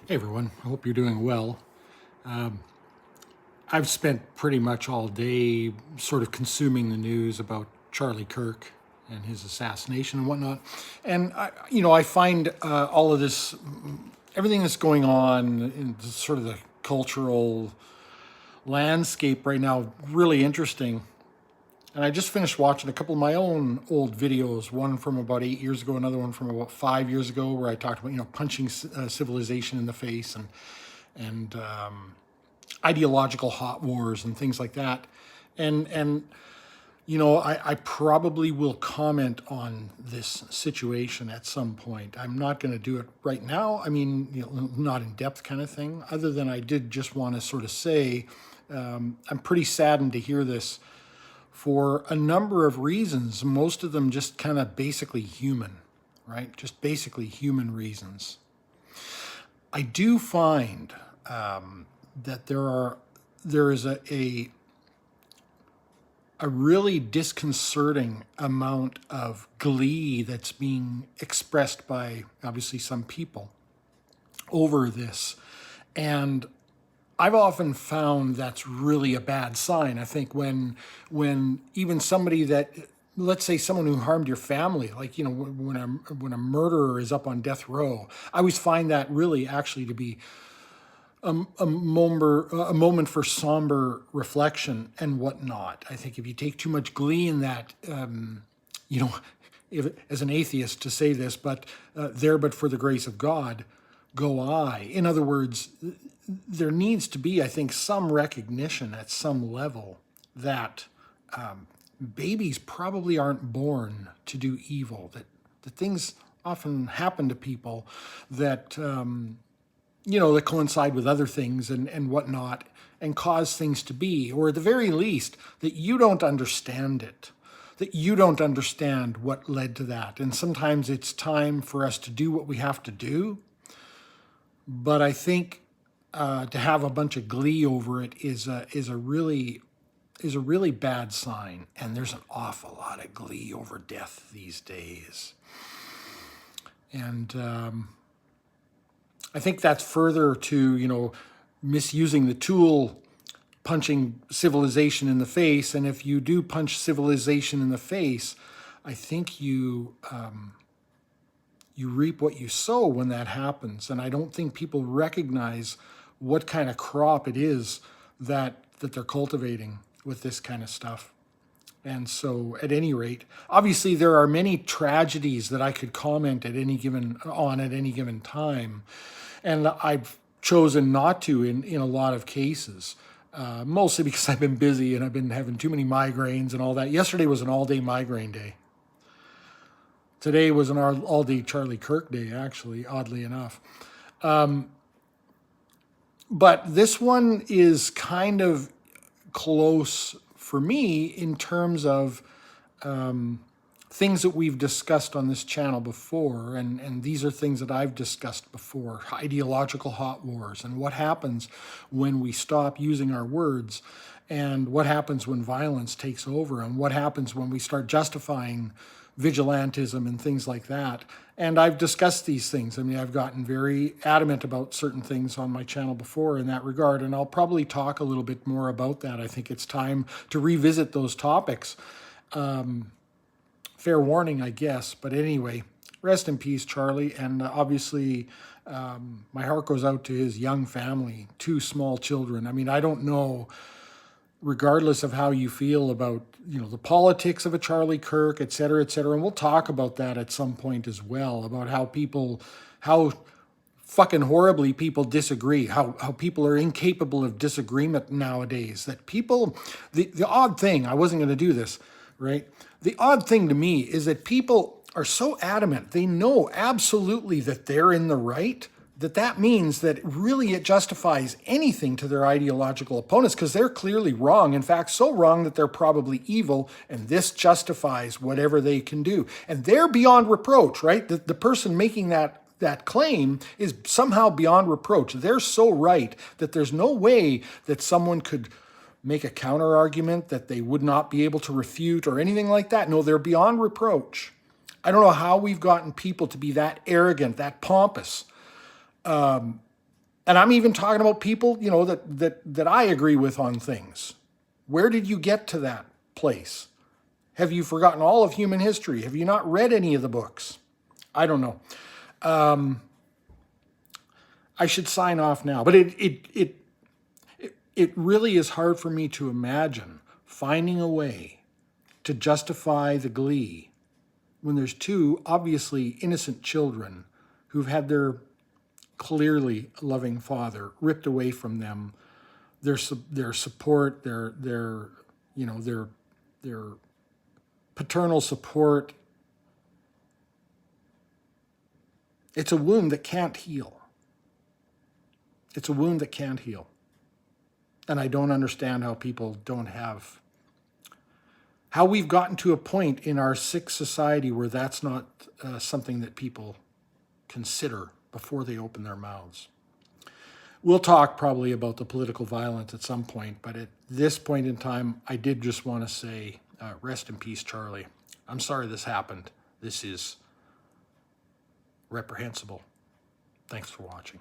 Hey everyone, I hope you're doing well. I've spent pretty much all day sort of consuming the news about Charlie Kirk and his assassination and whatnot. And I find all of this, everything that's going on in sort of the cultural landscape right now, really interesting. And I just finished watching a couple of my own old videos, one from about 8 years ago, another one from about 5 years ago, where I talked about, punching civilization in the face and ideological hot wars and things like that. And I probably will comment on this situation at some point. I'm not going to do it right now. I mean, not in depth kind of thing, other than I did just want to sort of say I'm pretty saddened to hear this for a number of reasons, most of them just kind of basically human, right? Just basically human reasons. I do find that there is a really disconcerting amount of glee that's being expressed by obviously some people over this. And I've often found that's really a bad sign. I think when even somebody that, let's say someone who harmed your family, like when a murderer is up on death row, I always find that really actually to be a moment for somber reflection and whatnot. I think if you take too much glee in that, you know, if, as an atheist to say this, but there, but for the grace of God, go I. In other words, there needs to be, I think, some recognition at some level that babies probably aren't born to do evil, that things often happen to people that that coincide with other things and whatnot and cause things to be, or at the very least, that you don't understand it, that you don't understand what led to that. And sometimes it's time for us to do what we have to do. But I think to have a bunch of glee over it is a really bad sign. And there's an awful lot of glee over death these days. And I think that's further to, misusing the tool, punching civilization in the face. And if you do punch civilization in the face, I think you reap what you sow when that happens. And I don't think people recognize what kind of crop it is that they're cultivating with this kind of stuff. And so at any rate, obviously there are many tragedies that I could comment at any given time. And I've chosen not to in a lot of cases, mostly because I've been busy and I've been having too many migraines and all that. Yesterday was an all-day migraine day. Today was an all-day Charlie Kirk day, actually, oddly enough. But this one is kind of close for me in terms of things that we've discussed on this channel before, and these are things that I've discussed before, ideological hot wars, and what happens when we stop using our words, and what happens when violence takes over, and what happens when we start justifying vigilantism and things like that. And I've discussed these things. I mean, I've gotten very adamant about certain things on my channel before in that regard, and I'll probably talk a little bit more about that. I think it's time to revisit those topics. Fair warning, I guess. But anyway, rest in peace, Charlie. And obviously, my heart goes out to his young family, 2 small children. I mean, I don't know, regardless of how you feel about, the politics of a Charlie Kirk, et cetera, and we'll talk about that at some point as well, about how fucking horribly people disagree, how people are incapable of disagreement nowadays, that people, the odd thing, I wasn't going to do this, right? The odd thing to me is that people are so adamant, they know absolutely that they're in the right, that means that really it justifies anything to their ideological opponents because they're clearly wrong. In fact, so wrong that they're probably evil, and this justifies whatever they can do. And they're beyond reproach, right? The person making that claim is somehow beyond reproach. They're so right that there's no way that someone could make a counter argument that they would not be able to refute or anything like that. No, they're beyond reproach. I don't know how we've gotten people to be that arrogant, that pompous. And I'm even talking about people, you know, that I agree with on things. Where did you get to that place? Have you forgotten all of human history? Have you not read any of the books? I don't know. I should sign off now, but it really is hard for me to imagine finding a way to justify the glee when there's two obviously innocent children who've had their clearly loving father ripped away from them, their support, their you know their paternal support. It's a wound that can't heal. It's a wound that can't heal. And I don't understand how people don't have, how we've gotten to a point in our sick society where that's not something that people consider before they open their mouths. We'll talk probably about the political violence at some point, but at this point in time, I did just want to say, rest in peace, Charlie. I'm sorry this happened. This is reprehensible. Thanks for watching.